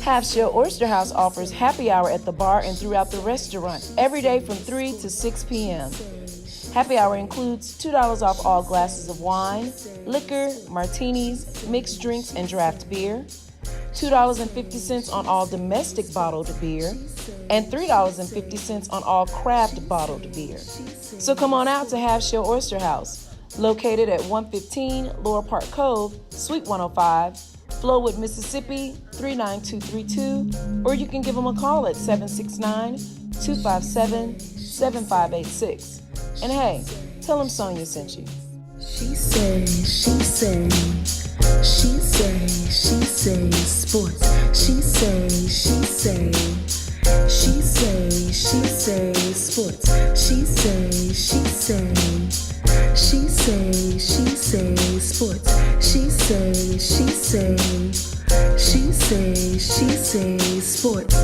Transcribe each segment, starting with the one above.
Half Shell Oyster House offers happy hour at the bar and throughout the restaurant every day from 3 to 6 p.m. Happy hour includes $2 off all glasses of wine, liquor, martinis, mixed drinks, and draft beer, $2.50 on all domestic bottled beer, and $3.50 on all craft bottled beer. So come on out to Half Shell Oyster House, located at 115 Lower Park Cove, Suite 105, Flowood, Mississippi 39232, or you can give them a call at 769-257-7586. And hey, tell them Sonia sent you. She say sports. She say sports. She say sports. She say sports.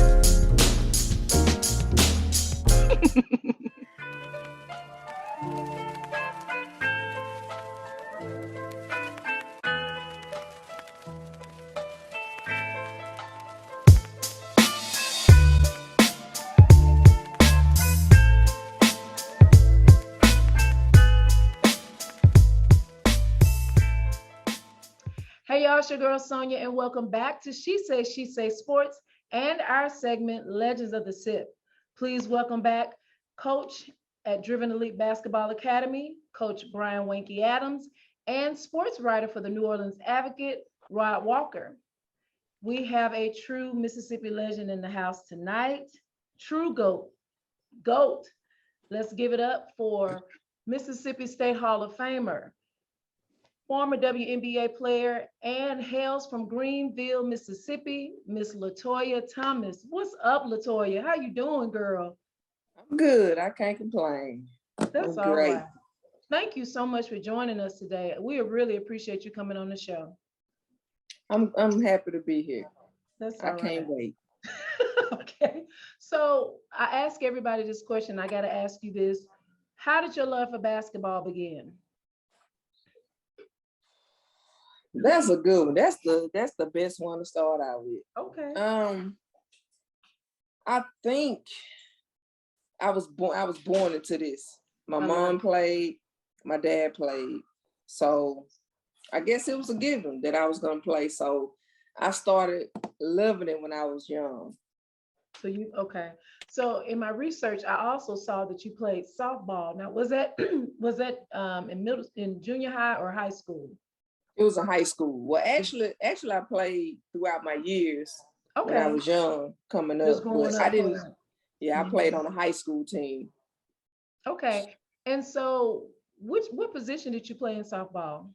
Hey y'all, it's your girl Sonia, and welcome back to She Say Sports and our segment Legends of the Sipp. Please welcome back Coach at Driven Elite Basketball Academy, Coach Brian Wanky Adams, and sports writer for the New Orleans Advocate, Rod Walker. We have a true Mississippi legend in the house tonight. True GOAT. Let's give it up for Mississippi State Hall of Famer, former WNBA player, and hails from Greenville, Mississippi, Miss LaToya Thomas. What's up, LaToya? How you doing, girl? I'm good. I can't complain. That's all right. Thank you so much for joining us today. We really appreciate you coming on the show. I'm happy to be here. That's all I can't wait. Okay. So I ask everybody this question. I got to ask you this. How did your love for basketball begin? That's a good one. That's the best one to start out with. Okay. I think I was born into this. My mom played, my dad played. So I guess it was a given that I was gonna play. So I started loving it when I was young. Okay. So in my research, I also saw that you played softball. Now, was that in junior high or high school? It was in high school. Well, actually, I played throughout my years when I was young, coming up. But I didn't. Yeah, I played on a high school team. Okay. And so, what position did you play in softball?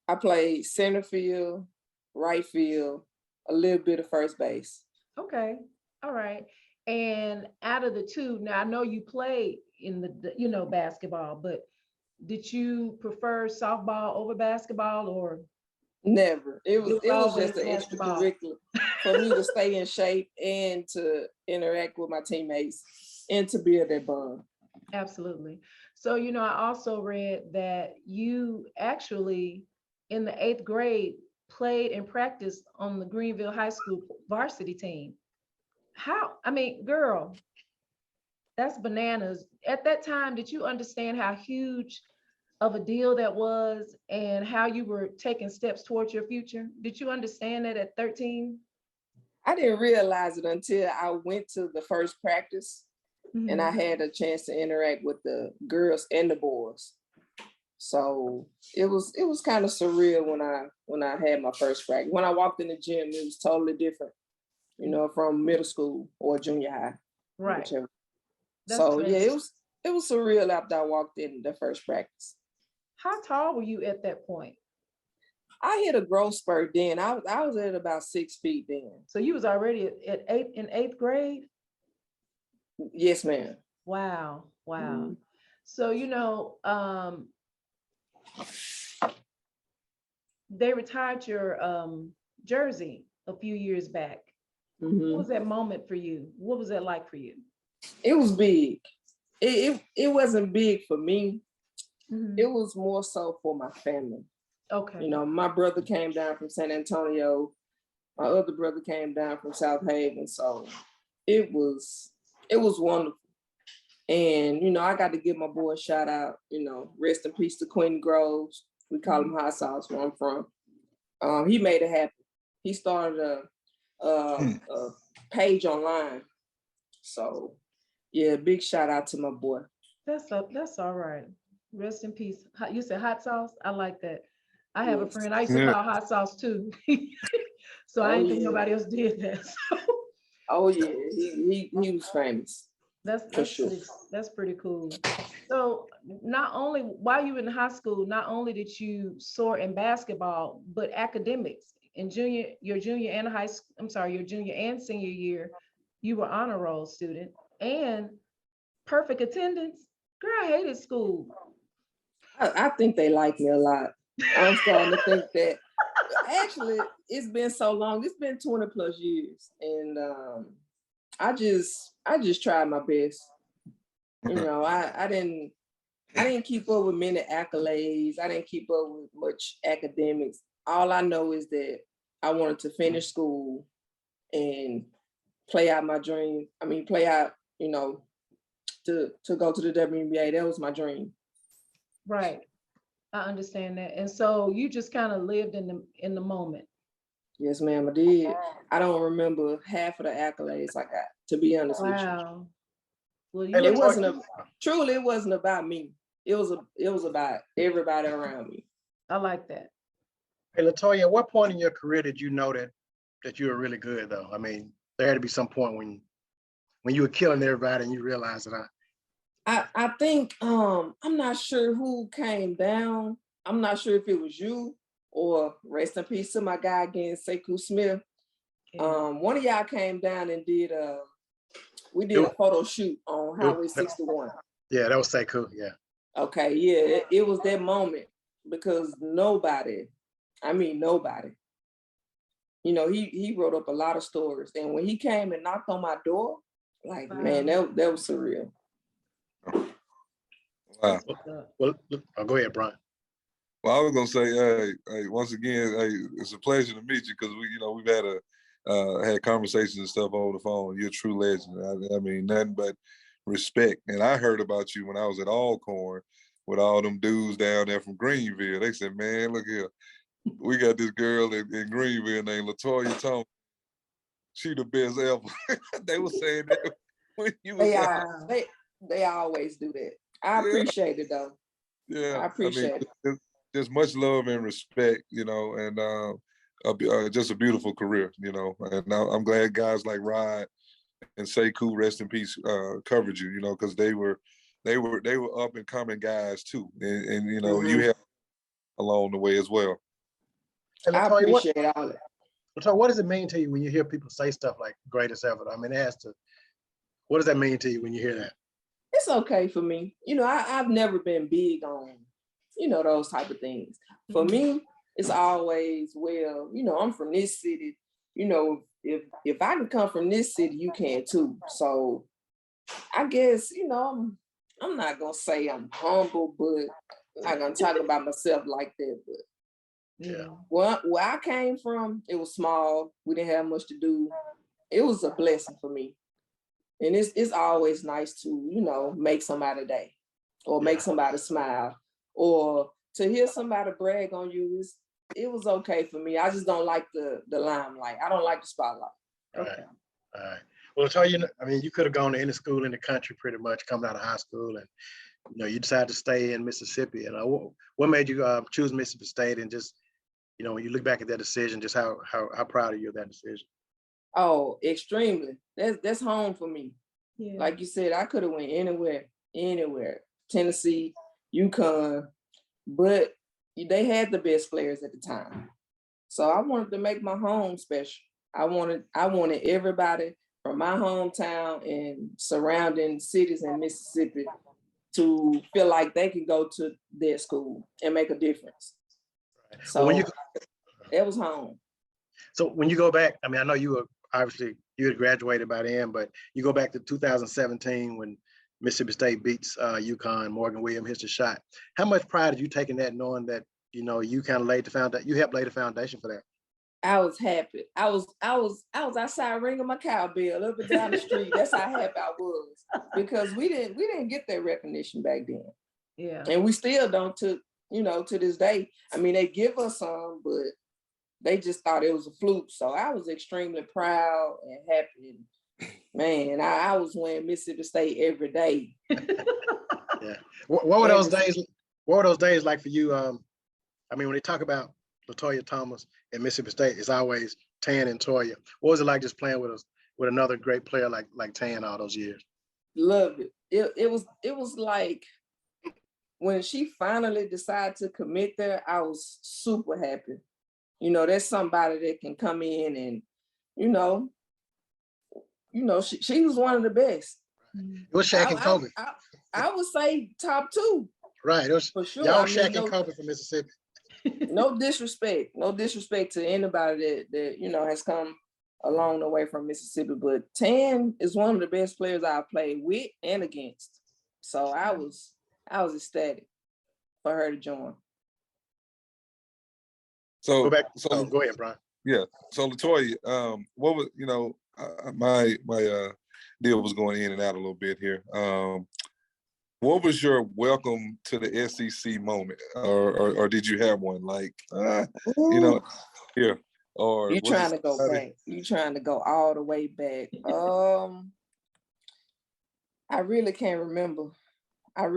I played center field, right field, a little bit of first base. Okay. All right. And out of the two, now I know you played in the basketball, but did you prefer softball over basketball or? Never. It was just an extracurricular for me to stay in shape and to interact with my teammates and to build that bond. Absolutely. So, I also read that you actually in the 8th grade played and practiced on the Greenville High School varsity team. Girl, that's bananas. At that time, did you understand how huge of a deal that was and how you were taking steps towards your future? Did you understand that at 13? I didn't realize it until I went to the first practice and I had a chance to interact with the girls and the boys. So it was kind of surreal when I had my first practice. When I walked in the gym, it was totally different, from middle school or junior high. Right. Whichever. So yeah, it was surreal after I walked in the first practice. How tall were you at that point? I hit a growth spurt then. I was at about 6 feet then. So you was already in 8th grade? Yes, ma'am. Wow. So they retired your jersey a few years back. What was that moment for you? What was that like for you? It was big. It wasn't big for me. It was more so for my family. Okay. My brother came down from San Antonio My other brother came down from South Haven, so it was wonderful. And I got to give my boy a shout out. Rest in peace to Quentin Groves. We call him Hot Sauce where I'm from. He made it happen. He started a page online. So yeah, big shout out to my boy. That's all right. Rest in peace. You said Hot Sauce? I like that. I have a friend I used to call Hot Sauce too. So I didn't think nobody else did that. So. Oh yeah, he was famous. That's sure. That's pretty cool. So not only while you were in high school, not only did you soar in basketball, but academics. In your junior and senior year, you were honor roll student and perfect attendance. Girl, I hated school. I think they like me a lot. I'm starting to think that actually it's been so long. It's been 20 plus years. And I just tried my best. I didn't keep up with many accolades. I didn't keep up with much academics. All I know is that I wanted to finish school and play out my dream. Play out, to go to the WNBA. That was my dream. Right. I understand that. And so you just kind of lived in the moment. Yes, ma'am, I did. I don't remember half of the accolades I got, to be honest with you. Wow. Well, it wasn't about me. It was about everybody around me. I like that. Hey, LaToya, at what point in your career did you know that you were really good, though? There had to be some point when you were killing everybody and you realized that I think I'm not sure who came down. I'm not sure if it was you or rest in peace to my guy again, Sekou Smith. Yeah. One of y'all came down and we did a photo shoot on Highway 61. Yeah, that was Sekou, yeah. Okay, yeah, it was that moment because nobody, he wrote up a lot of stories. And when he came and knocked on my door, man, that was surreal. Wow. Well, go ahead, Brian. Well, I was gonna say, hey, once again, it's a pleasure to meet you because we've had conversations and stuff over the phone. You're a true legend. Nothing but respect. And I heard about you when I was at Alcorn with all them dudes down there from Greenville. They said, man, look here, we got this girl in Greenville named LaToya Thomas. She the best ever. They were saying that when you was they always do that. I appreciate it though. Yeah, I appreciate it. There's much love and respect, and just a beautiful career, and I'm glad guys like Rod and Sekou, rest in peace, covered you, because they were up and coming guys too, and you have along the way as well. And I appreciate all that. LaToya, what does it mean to you when you hear people say stuff like greatest ever? What does that mean to you when you hear that? It's okay for me. I've never been big on, those type of things. For me, it's always, I'm from this city. If I can come from this city, you can too. So I guess, I'm not going to say I'm humble, but I'm not going to talk about myself like that. But yeah, where I came from, it was small. We didn't have much to do. It was a blessing for me. And it's always nice to, make somebody's day or make somebody smile or to hear somebody brag on you. It was okay for me. I just don't like the limelight. I don't like the spotlight. Okay. All right. Well, LaToya, you could have gone to any school in the country pretty much coming out of high school and, you decided to stay in Mississippi. And what made you choose Mississippi State? And just, when you look back at that decision, just how proud are you of that decision? Oh, extremely. That's home for me. Yeah. Like you said, I could have went anywhere. Tennessee, UConn, but they had the best players at the time. So I wanted to make my home special. I wanted everybody from my hometown and surrounding cities in Mississippi to feel like they could go to their school and make a difference. Right. So that was home. So when you go back, I know you were obviously you had graduated by then, but you go back to 2017 when Mississippi State beats UConn, Morgan Williams hits the shot. How much pride did you take in that, knowing that you kind of laid the foundation? You helped lay the foundation for that. I was happy. I was outside ringing my cowbell up and down the street. That's how happy I was, because we didn't get that recognition back then. Yeah. And we still don't to this day. I mean, they give us some, but they just thought it was a fluke. So I was extremely proud and happy. Man, I was wearing Mississippi State every day. Yeah. What were those days? What were those days like for you? I mean, when they talk about LaToya Thomas and Mississippi State, it's always Tan and Toya. What was it like just playing with another great player like Tan all those years? Loved it. It was like when she finally decided to commit there, I was super happy. There's somebody that can come in and, she was one of the best. It was Shaq and Kobe. I would say top two. Right. It was for sure. Y'all Shaq and Kobe from Mississippi. No disrespect to anybody that has come along the way from Mississippi, but Tan is one of the best players I've played with and against. So I was ecstatic for her to join. So go ahead, Brian. Yeah. So LaToya, what was my deal was going in and out a little bit here. What was your welcome to the SEC moment, or did you have one? Like, here, or you trying to go back? You trying to go all the way back? I really can't remember. A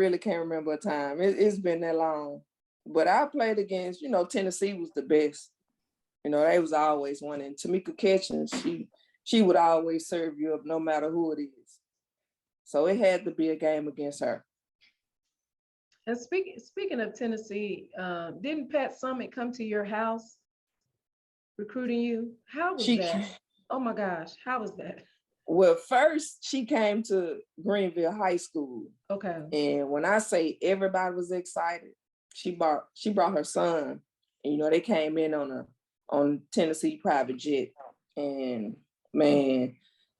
time. It's been that long. But I played against, Tennessee was the best. They was always winning. Tamika Catchings, she would always serve you up no matter who it is. So it had to be a game against her. And speaking of Tennessee, didn't Pat Summitt come to your house recruiting you? How was that? Oh my gosh, how was that? Well, first she came to Greenville High School. Okay. And when I say everybody was excited, she brought her son. And they came in on Tennessee private jet. And man,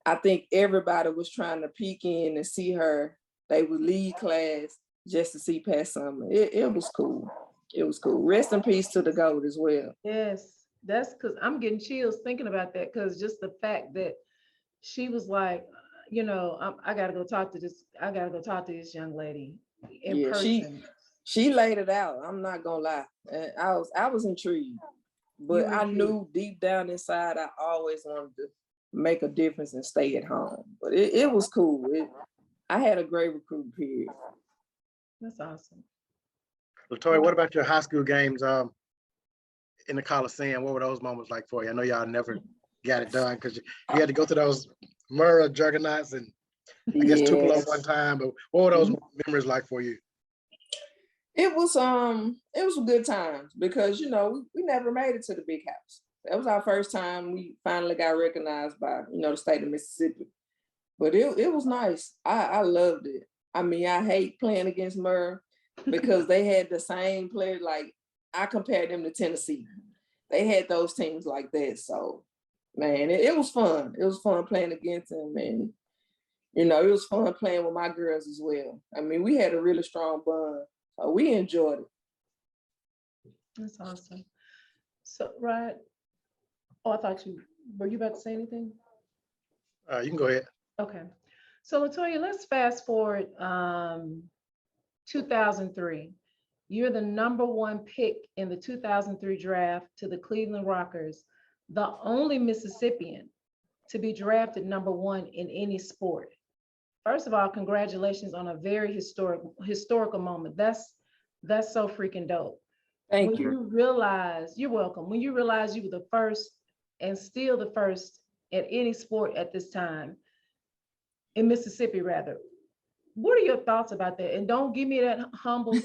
I think everybody was trying to peek in and see her. They would lead class just to see Pat Summitt. It was cool. It was cool. Rest in peace to the GOAT as well. Yes, that's because I'm getting chills thinking about that, because just the fact that she was like, I gotta go talk to this young lady in person. She laid it out. I'm not gonna lie. I was intrigued, but I knew deep down inside I always wanted to make a difference and stay at home. But it was cool. I had a great recruiting period. That's awesome. LaToya, what about your high school games in the Coliseum? What were those moments like for you? I know y'all never got it done because you had to go to those Murrah juggernauts and I guess Tupelo one time. But what were those memories like for you? It was good times because we never made it to the big house. That was our first time we finally got recognized by the state of Mississippi. But it was nice. I loved it. I mean, I hate playing against Murrah because they had the same players. Like, I compared them to Tennessee. They had those teams like that. So, man, it was fun. It was fun playing against them. And, it was fun playing with my girls as well. I mean, we had a really strong bond. So we enjoyed it. That's awesome. So, right. Oh, I thought were you about to say anything? You can go ahead. Okay. So LaToya, let's fast forward 2003. You're the #1 pick in the 2003 draft to the Cleveland Rockers, the only Mississippian to be drafted #1 in any sport. First of all, congratulations on a very historical moment. That's so freaking dope. Thank you. You're welcome. When you realize you were the first and still the first at any sport at this time, in Mississippi rather, what are your thoughts about that? And don't give me that humble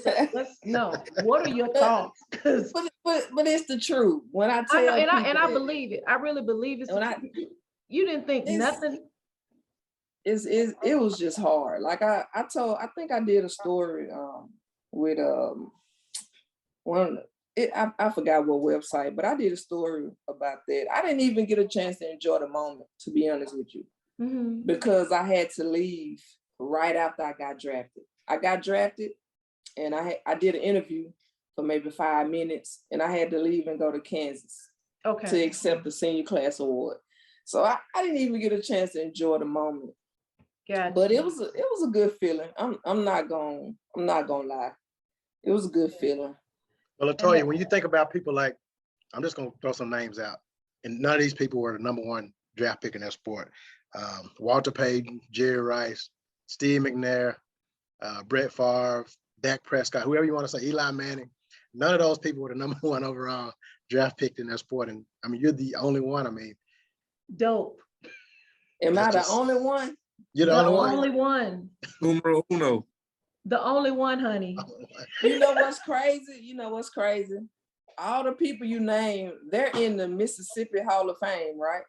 no. What are your thoughts? But it's the truth. When I tell I believe it. I really believe it. You didn't think nothing. It was just hard. Like I think I did a story with I forgot what website, but I did a story about that. I didn't even get a chance to enjoy the moment, to be honest with you, because I had to leave right after I got drafted. I got drafted, and I did an interview for maybe 5 minutes, and I had to leave and go to Kansas. Okay. to accept the senior class award. So I didn't even get a chance to enjoy the moment. Gotcha. But it was a good feeling. I'm not gonna lie. It was a good feeling. Well, LaToya, when you think about people like, I'm just gonna throw some names out, and none of these people were the #1 draft pick in their sport. Walter Payton, Jerry Rice, Steve McNair, Brett Favre, Dak Prescott, whoever you want to say, Eli Manning. None of those people were the #1 overall draft pick in their sport. And I mean, you're the only one. I mean, dope. Am I the only one? You're the only one. Numero uno. The only one, honey. You know what's crazy? All the people you name, they're in the Mississippi Hall of Fame, right?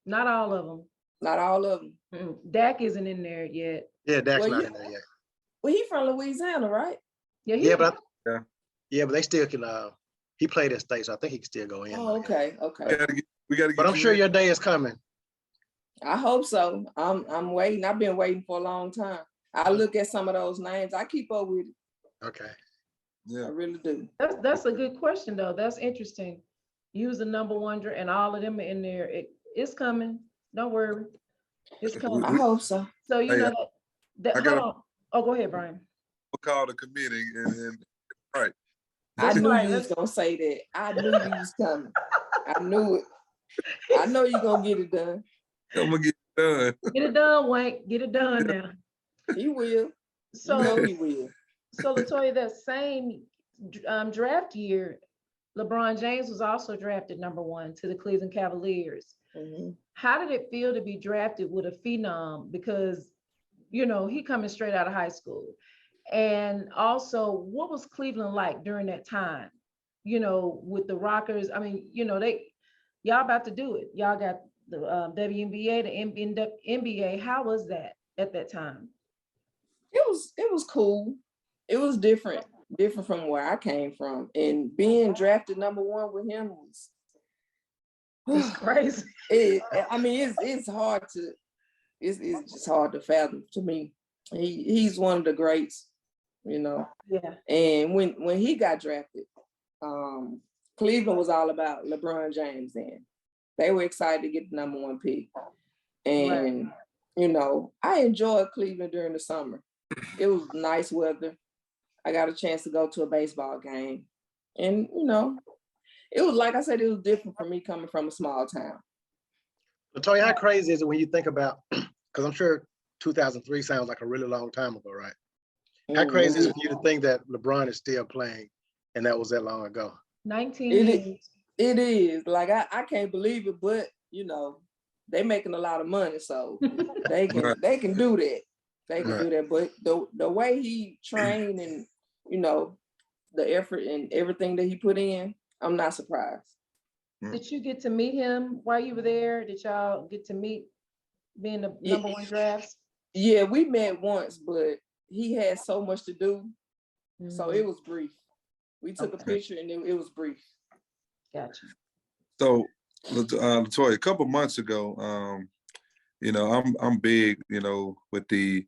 Not all of them. Not all of them. Dak isn't in there yet. Yeah, Dak's not in there yet. Well, he from Louisiana, right? Yeah, but they still can. He played at state, so I think he can still go in. Oh, okay. We gotta get. But I'm sure your day is coming. I hope so. I'm waiting. I've been waiting for a long time. I look at some of those names. I keep up with it. Okay. Yeah, I really do. That's a good question though. That's interesting. Use the #1 draft, and all of them are in there. It's coming. Don't worry. It's coming. I hope so. So you know that. Hold on. Oh, go ahead, Brian. We'll call the committee and right. I knew you was gonna say that. I knew you was coming. I knew it. I know you're gonna get it done. I'm gonna get it done. Get it done, Wank. Get it done now. He will. So you know he will. So LaToya, that same draft year, LeBron James was also drafted #1 to the Cleveland Cavaliers. Mm-hmm. How did it feel to be drafted with a phenom? Because, he coming straight out of high school. And also, what was Cleveland like during that time? With the Rockers. I mean, y'all about to do it. Y'all got the WNBA, the NBA. How was that at that time? It was cool. It was different from where I came from. And being drafted #1 with him was it's crazy. It's hard to, it's just hard to fathom to me. He's one of the greats, Yeah. And when he got drafted, Cleveland was all about LeBron James then. They were excited to get the #1 pick. And, I enjoyed Cleveland during the summer. It was nice weather. I got a chance to go to a baseball game. And, it was, like I said, it was different for me coming from a small town. LaToya, how crazy is it when you think about, because I'm sure 2003 sounds like a really long time ago, right? How crazy is it for you to think that LeBron is still playing and that was that long ago? 19 years. It is. Like, I can't believe it, but, they making a lot of money, so they can do that. They can do that. But the way he trained and, the effort and everything that he put in, I'm not surprised. Did you get to meet him while you were there? Did y'all get to meet being the #1 drafts? Yeah, we met once, but he had so much to do. So it was brief. We took a picture and it was brief. Gotcha. So, LaToya, a couple months ago, I'm big, with the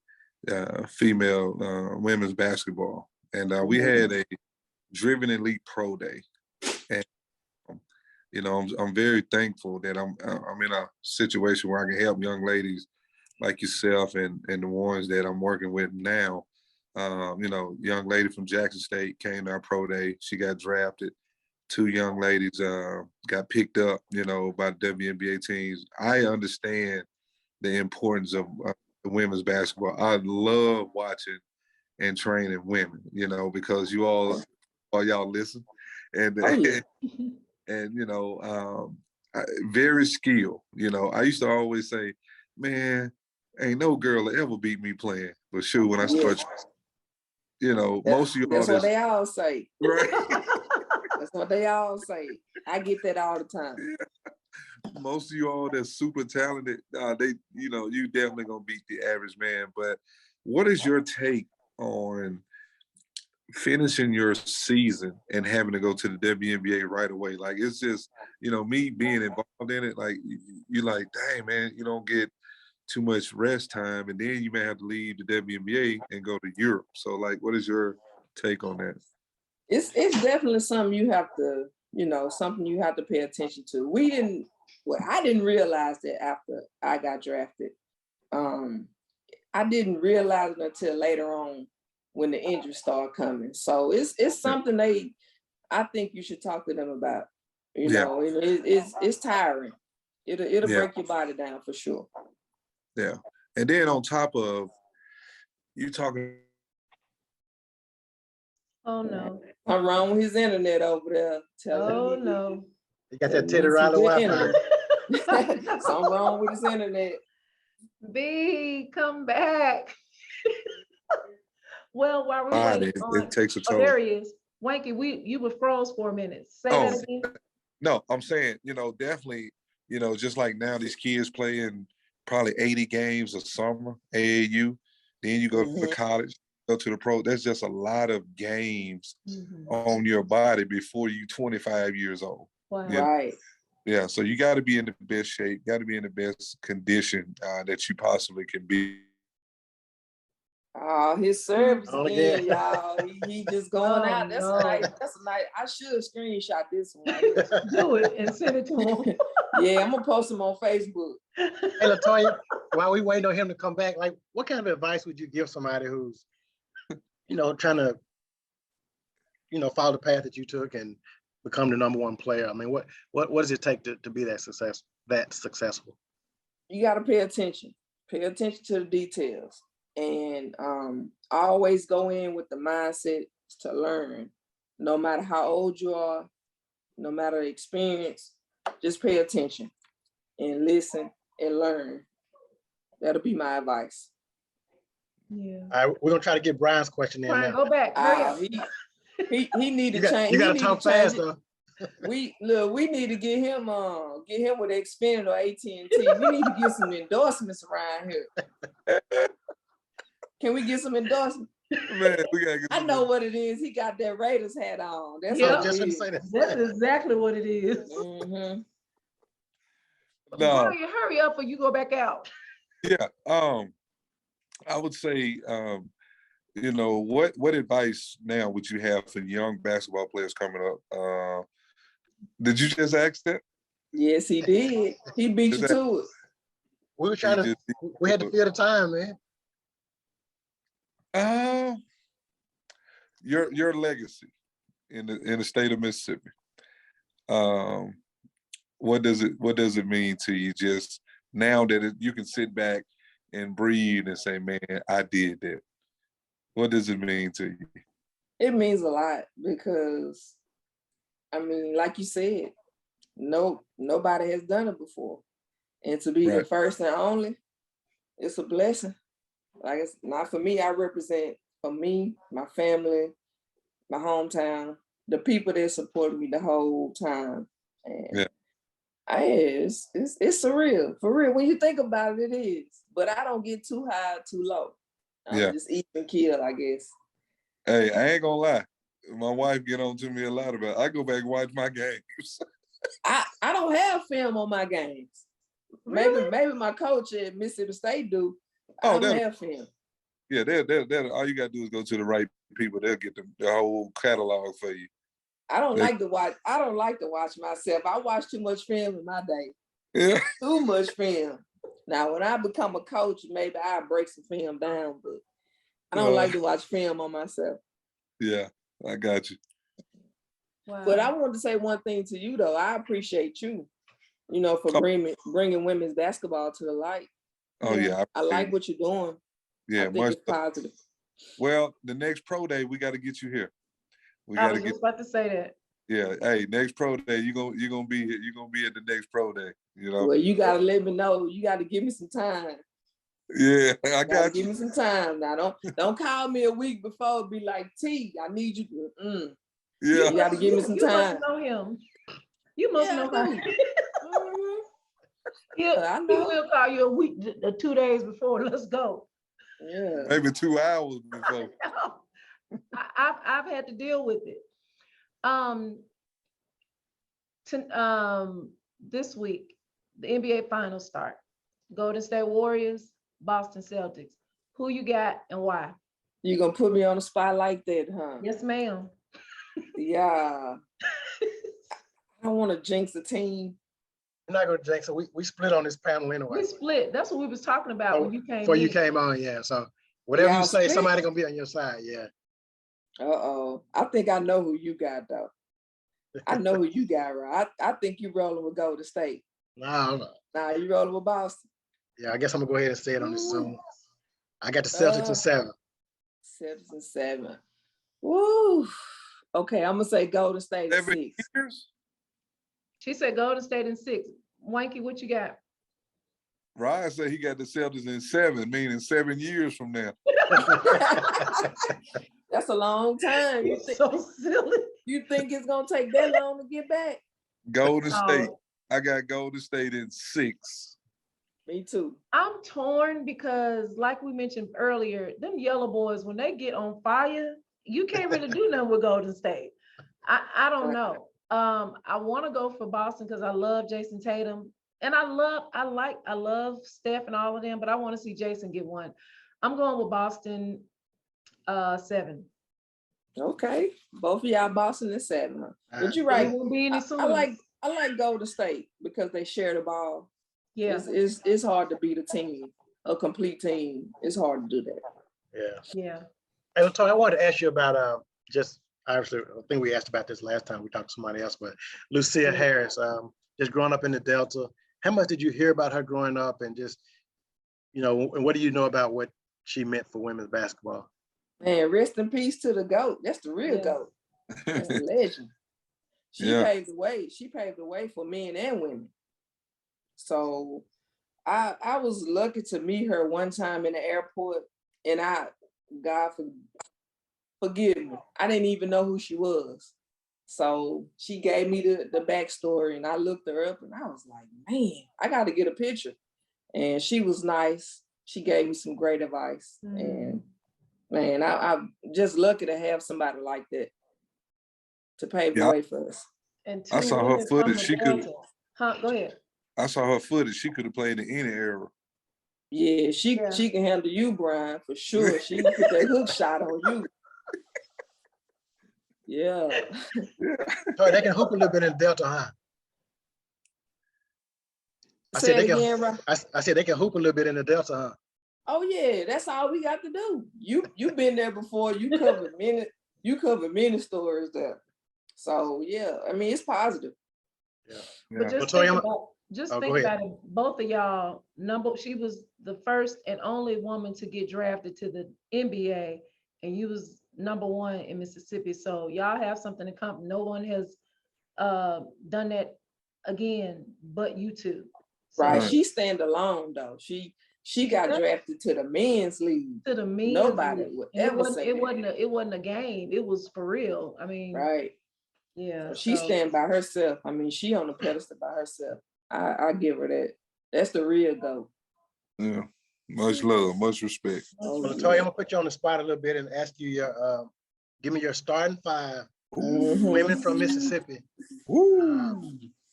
female women's basketball, and we had a Driven Elite Pro Day, and I'm very thankful that I'm in a situation where I can help young ladies like yourself and the ones that I'm working with now. Young lady from Jackson State came to our pro day. She got drafted. 2 young ladies got picked up, by the WNBA teams. I understand the importance of women's basketball. I love watching and training women, because y'all listen, and very skilled. I used to always say, man, ain't no girl that ever beat me playing. But sure, when I start, most of you that's what they all say. Right. That's what they all say. I get that all the time. Yeah. Most of you all that's super talented, you definitely gonna beat the average man. But what is your take on finishing your season and having to go to the WNBA right away? Like, it's just, me being involved in it, like, you're like, dang, man, you don't get too much rest time, and then you may have to leave the WNBA and go to Europe. So, like, what is your take on that? It's definitely something you have to something you have to pay attention to. I didn't realize that after I got drafted. I didn't realize it until later on when the injuries started coming. So it's something I think you should talk to them about. It's tiring. It'll break your body down for sure. Yeah. And then on top of you talking. Oh no. I'm wrong with his internet over there. Oh no. You got that Teddy Riley Wi-Fi. Something wrong with his internet. B, come back. Well, while we're waiting it takes a toll. There he is. Wanky, you were froze for a minute. Say that again. No, I'm saying, definitely, just like now these kids playing probably 80 games a summer, AAU, then you go to college, go to the pro. There's just a lot of games on your body before you're 25 years old. Wow. Right. Yeah, so you got to be in the best shape, got to be in the best condition that you possibly can be. Oh, his service again, yeah. y'all. He just going out. That's a nice. I should screenshot this one. Do it and send it to him. Yeah, I'm gonna post him on Facebook. Hey, LaToya, while we waiting on him to come back, like, what kind of advice would you give somebody who's, trying to, follow the path that you took and become the #1 player? I mean, what does it take to be that successful? You got to pay attention. Pay attention to the details. And always go in with the mindset to learn. No matter how old you are, no matter the experience, just pay attention and listen and learn. That'll be my advice. Yeah. All right, we're gonna try to get Brian's question in Brian, now. go back. Hurry up. He need to change. You gotta talk fast though. We need to get him with Xfinity or AT&T. We need to get some endorsements around here. Can we get some endorsements? Man, we gotta get I know what it is. He got that Raiders hat on. That's just gonna say that. That's exactly what it is. Mm-hmm. No. Hurry up or you go back out. Yeah. I would say, what advice now would you have for young basketball players coming up? Did you just ask that? Yes, he did. He beat you to it. We were trying to. We had to fill the time, man. Your legacy in the state of Mississippi. What does it mean to you just now that you can sit back and breathe and say, man, I did that? What does it mean to you? It means a lot because, I mean, like you said, nobody has done it before. And to be the first and only, it's a blessing. Like, it's not for me. I represent for me, my family, my hometown, the people that supported me the whole time. And it's surreal. For real. When you think about it, it is. But I don't get too high or too low. I'm just even kill, I guess. Hey, I ain't gonna lie. My wife get on to me a lot about it. I go back and watch my games. I don't have film on my games. Really? Maybe my coach at Mississippi State do. I don't have film. Yeah, they're all you gotta do is go to the right people. They'll get the whole catalog for you. I don't like to watch myself. I watch too much film in my day. Yeah. Too much film. Now, when I become a coach, maybe I'll break some film down, but I don't like to watch film on myself. Yeah, I got you. Wow. But I wanted to say one thing to you, though. I appreciate you, for bringing women's basketball to the light. Oh, yeah. I like what you're doing. Yeah, I think it's positive. Well, the next pro day, we got to get you here. I was just about to say that. Yeah, hey, next pro day, you're gonna be here. You're gonna be at the next pro day. Well, you gotta let me know. You gotta give me some time. Yeah, I got you. Give me some time now. Don't call me a week before. Be like, T, I need you to. Yeah, you gotta give me some time. You must know him. You must know him. He will call you a week, 2 days before. Let's go. Yeah, maybe 2 hours before. I've had to deal with it. This week, the NBA Finals start. Golden State Warriors, Boston Celtics. Who you got and why? You gonna put me on the spot like that, huh? Yes, ma'am. Yeah. don't want to jinx the team. You're not gonna jinx it. We split on this panel anyway. We split. That's what we was talking about when you came Before you in. came on, yeah. So whatever Y'all you say, split? somebody gonna be on your side, yeah. Uh-oh. I think I know who you got, though. I know who you got, right? I think you rolling with Golden State. No, Nah, you rolling with Boston. yeah, I guess I'm gonna go ahead and say it on this Zoom. Ooh. I got the Celtics in 7. 7. Woo. Okay, I'm gonna say Golden State in 7 6. years? She said Golden State in 6. Wanky, what you got? Ryan said he got the Celtics in 7, meaning 7 years from now. That's a long time. You think, So silly. you think it's gonna take that long to get back? Golden Oh. State. I got Golden State in 6. Me too. I'm torn because, like we mentioned earlier, them yellow boys, when they get on fire, you can't really do nothing with Golden State. I don't know. I want to go for Boston because I love Jason Tatum, and I love Steph and all of them, but I want to see Jason get one. I'm going with Boston 7. Okay, both of y'all Boston in 7. Huh? But you're It right. won't be any sooner. I like Golden State because they share the ball. Yeah, It's hard to beat a team, a complete team. It's hard to do that. Yeah. yeah. Hey, LaToya, I wanted to ask you about just obviously I think we asked about this last time we talked to somebody else, but Lucia Harris, just growing up in the Delta. How much did you hear about her growing up, and just and what do you know about what she meant for women's basketball? Man, rest in peace to the GOAT. That's the real Yeah. GOAT. That's a legend. She Yeah. paved the way. She paved the way for men and women. So I was lucky to meet her one time in the airport, and God forgive me, I didn't even know who she was. So she gave me the backstory, and I looked her up, and I was like, man, I got to get a picture. And she was nice. She gave me some great advice. And man, I'm just lucky to have somebody like that to pave the way for us. And I saw her footage. She could. Go ahead. I saw her footage. She could have played in any era. Yeah, she can handle you, Brian, for sure. She can put that hook shot on you. Yeah. So they can hoop a little bit in Delta, huh? I said they can hoop a little bit in the Delta, huh? Oh yeah, that's all we got to do. You've been there before. You covered many stories there. So yeah, I mean it's positive. Yeah. But just think about it. Both of y'all, she was the first and only woman to get drafted to the NBA, and you was number 1 in Mississippi. So y'all have something in common. No one has done that again, but you two. So, right. She stand alone though. She got drafted to the men's league. To the men's Nobody league. would ever say that. It wasn't a game. It was for real. I mean, right. Yeah. So she stand by herself. I mean, she on the pedestal by herself. I give her that. That's the real GOAT. Yeah. Much love, much respect. Well, LaToya, I'm gonna put you on the spot a little bit and ask you give me your starting 5 women from Mississippi.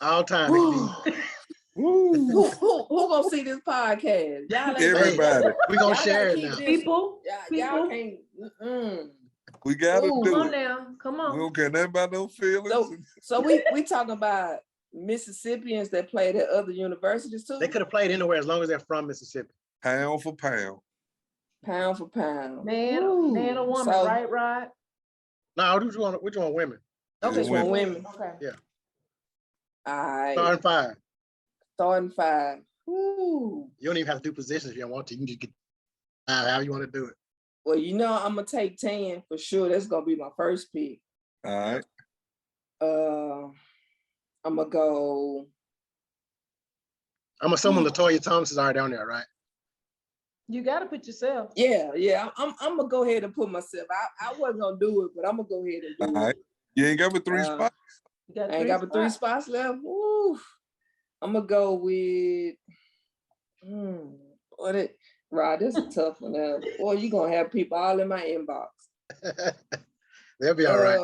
All time. Who gonna see this podcast? Y'all Everybody. We gonna share it now. People. Y'all can't. We gotta do come on it. now. Come on. We don't care nothing about no feelings. So we talking about Mississippians that played at other universities too? They could have played anywhere as long as they're from Mississippi. Pound for pound. Pound for pound. Man or woman, So, right, Rod? No, which one women? Okay, Which one women? Okay. Yeah. All right. Starting 5. Ooh. You don't even have to do positions if you don't want to. You can just get how you want to do it. Well, I'm gonna take 10 for sure. That's gonna be my first pick. All right. I'm gonna go. I'm assuming LaToya Thomas is already on there, right? You gotta put yourself. Yeah. I'm gonna go ahead and put myself. I wasn't gonna do it, but I'm gonna go ahead and do All right. it. You ain't got but 3 spots. You got I ain't got but 3 spots left. Woo. I'm gonna go with. Rod, this is a tough one now. Boy, you gonna have people all in my inbox. They'll be all right.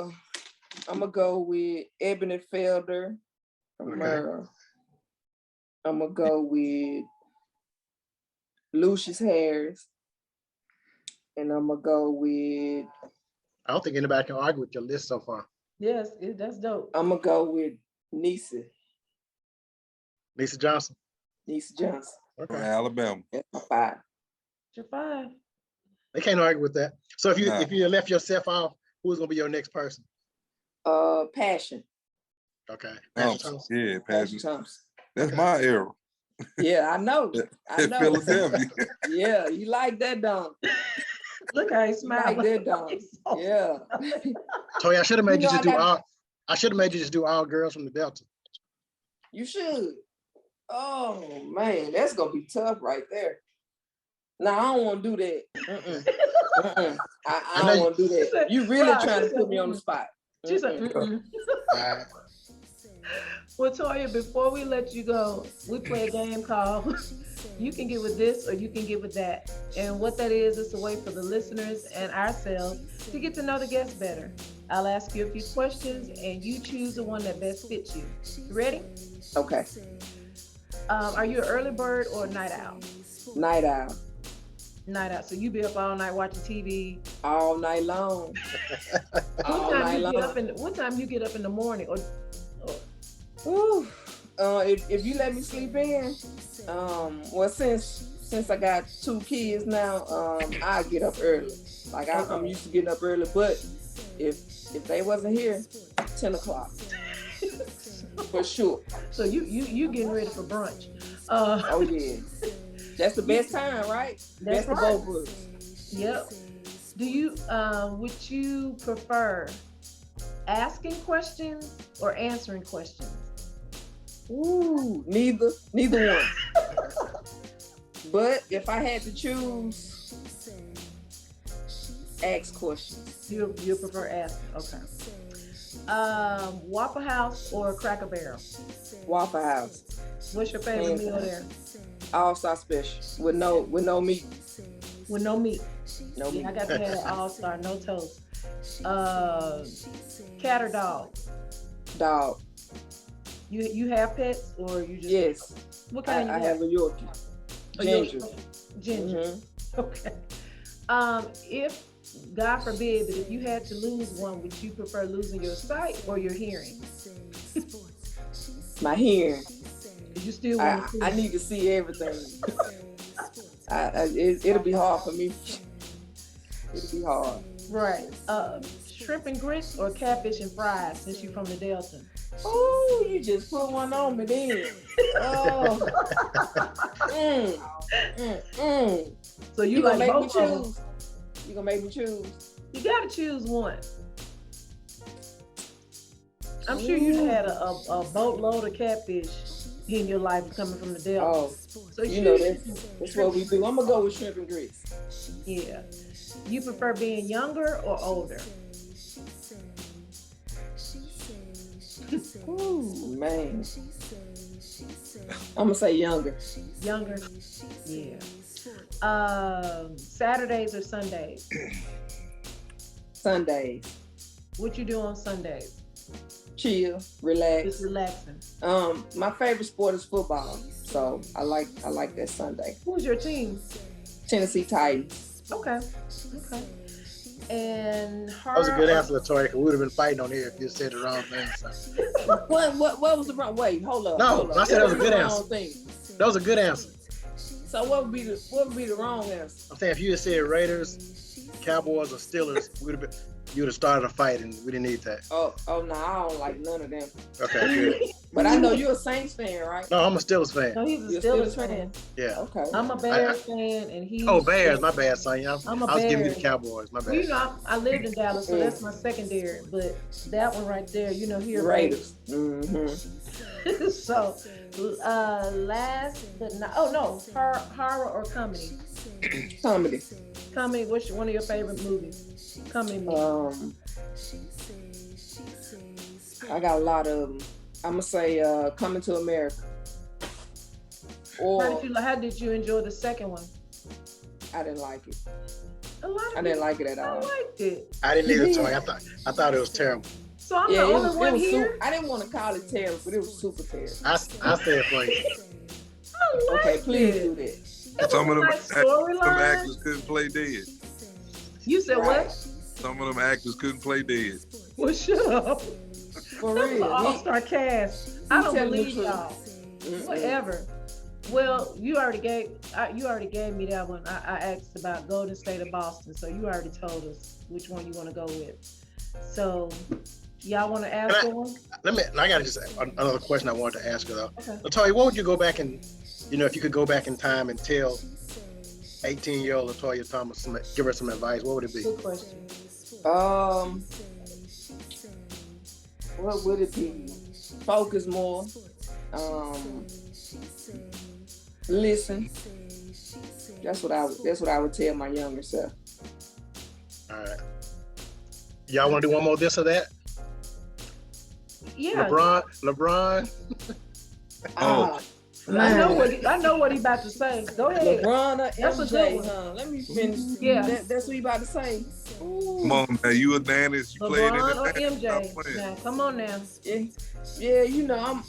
I'm gonna go with Ebony Felder from Merle. I'm gonna go with Lucius Harris, and I'm gonna go with. I don't think anybody can argue with your list so far. Yes, that's dope. I'm gonna go with Nisa Johnson. Johnson. From Okay. Alabama. That's my 5. Your 5. They can't argue with that. So if you Nah. if you left yourself off, who's gonna be your next person? Passion. Okay. Thompson. Yeah, Passion Passion. Thompson. That's my era. Yeah, I know. I In know. Philadelphia. Yeah, you like that, don't you? Look how he You smiles. like that, don't you? Yeah. Toy, I should have made you know, just I do got- all. I should have made you just do all girls from the Delta. You should. Oh man, that's gonna be tough right there. No, I don't want to do that. I know don't you- want to do She that. said, You really right, trying she to put said, me on the spot. She said, Mm-mm. All right. Well, Toya, before we let you go, we play a game called You Can Get With This or You Can Get With That. And what that is a way for the listeners and ourselves to get to know the guests better. I'll ask you a few questions and you choose the one that best fits you. You ready? Okay. Are you an early bird or a night owl? Night owl. Night owl. So you be up all night watching TV. All night long. All night long. What time you get up in the morning? Or Ooh. If you let me sleep in, well, since I got 2 kids now, I get up early. Like I'm used to getting up early, but if they wasn't here, 10 o'clock for sure. So you getting ready for brunch? Oh yeah, that's the best time, right? That's Best of right. both worlds. Yep. Do you would you prefer asking questions or answering questions? Ooh, neither one. But if I had to choose, ask questions. You prefer asking? Okay. Waffle House or Cracker Barrel? Waffle House, What's your favorite Hands meal down. there? all-star special with no meat. With no meat. No meat. Yeah, I got to have an all-star, no toast. Cat or dog? Dog. You have pets or you just? Yes. What I kind you have a Yorkie. A Yorkie. Ginger. Ginger. Mhm. Okay. If God forbid that if you had to lose one, would you prefer losing your sight or your hearing? My hearing. Did you still want to see? I need to see everything. It'll be hard for me. It'll be hard. Right. Shrimp and grits or catfish and fries since you're from the Delta? Oh, you just put one on me then. Oh. So You gonna like make me both of them. choose? You gonna make me choose? You gotta choose one. I'm sure you had a boatload of catfish in your life coming from the Delta. Oh, So you know that's what we do. I'm gonna go with shrimp and grits. Yeah. You prefer being younger or older? Ooh, man. I'm gonna say younger. Younger? Yeah. Saturdays or Sundays? Sundays. What you do on Sundays? Chill, relax. Just relaxing. My favorite sport is football, so I like that Sunday. Who's your team? Tennessee Titans. Okay. Okay. And That was a good answer, LaToya, because we would have been fighting on here if you said the wrong thing. So. What was the wrong? Wait, hold up. No, hold up. I said that was a What good the answer. wrong thing? That was a good answer. So what would be the wrong answer? I'm saying if you had said Raiders, Cowboys, or Steelers, you would have started a fight, and we didn't need that. Oh no, I don't like none of them. Okay, good. But I know you're a Saints fan, right? No, I'm a Steelers fan. No, he's a You're a Steelers Steelers fan. Yeah. Okay. I'm a Bears fan, and he's Oh, Bears, my bad, son. I I'm a was giving you Bears. the Cowboys, my Well, you bad. know, I lived in Dallas, so that's my secondary. But that one right there, you know, here Raiders. Mm-hmm. So, last but not, horror or comedy? Comedy. Comedy. What's one of your favorite movies? Comedy movie. I got a lot of them. I'm gonna say Coming to America. Or How did you enjoy the second one? I didn't like it. A lot of I didn't like it at I all. liked it. I didn't either, Toy. I thought it was terrible. So I'm Yeah, the it only was one here. I didn't want to call it terrible, but it was super terrible. I said it for you. I liked Okay, please it. do that. It Some was of a them, nice some storyline. actors couldn't play dead. You said Right. what? Some of them actors couldn't play dead. Well, shut up. For real. All-star cast. I don't telling the believe truth. y'all. Whatever. Well, you already gave me that one. I asked about Golden State or Boston, so you already told us which one you want to go with. So, y'all want to ask one? I got just another question I wanted to ask her though. Okay. LaToya, what would you go back and, if you could go back in time and tell 18-year-old LaToya Thomas, give her some advice, what would it be? Good question. What would it be? Focus more. Listen. That's what I would tell my younger self. All right. Y'all want to do one more this or that? Yeah. LeBron. I know what he about to say. Go ahead. LeBron or That's a good MJ, one. huh? Let me finish. Yeah. That's what he about to say. Ooh. Come on now, you a Dennis, you played in LeBron the or Dennis. MJ? Now, come on now. Yeah,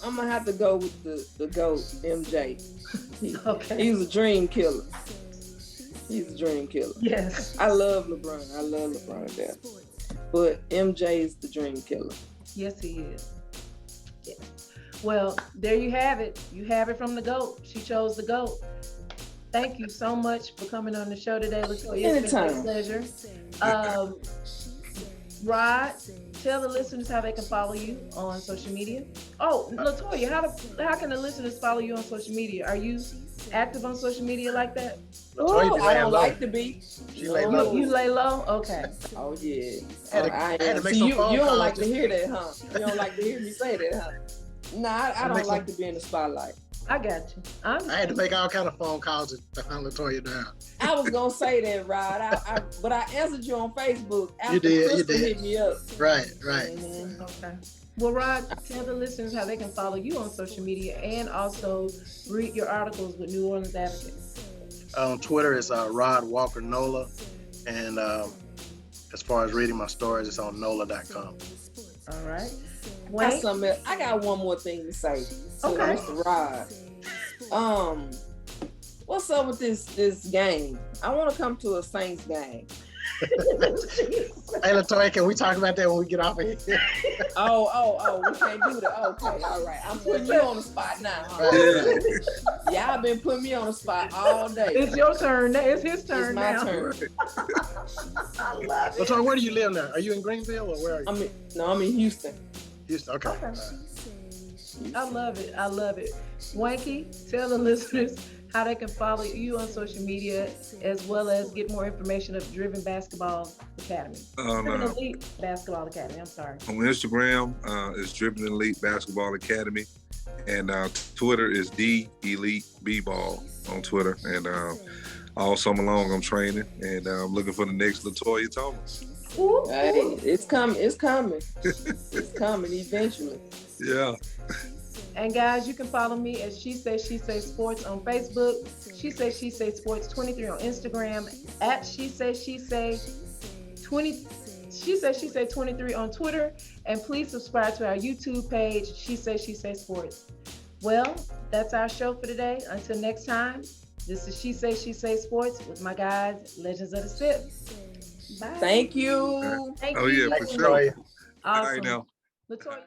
I'm gonna have to go with the GOAT, MJ. Okay. He's a dream killer. He's a dream killer. Yes. I love LeBron. I love LeBron to death. But MJ is the dream killer. Yes, he is. Yeah. Well, there you have it. You have it from the GOAT. She chose the GOAT. Thank you so much for coming on the show today, LaToya. It's been a pleasure. Rod, tell the listeners how they can follow you on social media. Oh, LaToya, how can the listeners follow you on social media? Are you active on social media like that? Oh, I don't like to be. She lay low. You lay low? Okay. Oh yeah. I had to make See, some you phone don't calls. like to hear that, huh? You don't like to hear me say that, huh? Nah, I don't like to be in the spotlight. I got you. I had to make all kind of phone calls to hunt LaToya down. I was gonna say that, Rod. But I answered you on Facebook after You did. Crystal hit me up. Right. Okay. Well, Rod, tell the listeners how they can follow you on social media and also read your articles with New Orleans Advocate. On Twitter, it's Rod Walker Nola. And as far as reading my stories, it's on NOLA.com. All right. I got one more thing to say to Okay. Mr. Rod. What's up with this game? I want to come to a Saints game. Hey, LaToya, can we talk about that when we get off of here? Oh, we can't do that. Okay, all right. I'm putting you on the spot now. Huh? Right. Y'all been putting me on the spot all day. It's your turn. It's his turn It's my now. turn. I love it. LaToya, where do you live now? Are you in Greenville or where are you? I'm in Houston. Houston. Okay. I love it. Wanky, tell the listeners how they can follow you on social media as well as get more information of Driven Basketball Academy. Driven Elite Basketball Academy, I'm sorry. On Instagram, it's Driven Elite Basketball Academy. And Twitter is The Elite B-Ball on Twitter. And all summer long I'm training and I'm looking for the next LaToya Thomas. Ooh, Hey, ooh. it's coming. It's coming eventually. Yeah. And guys, you can follow me at She Say Sports on Facebook, She Say Sports 23 on Instagram, at She Say 23 on Twitter, and please subscribe to our YouTube page, She Say Sports. Well, that's our show for today. Until next time, this is She Say Sports with my guys, Legends of the Sipp. Bye. Thank you. Thank Oh you. yeah, for Thanks, sure. LaToya. Awesome. Right now. LaToya.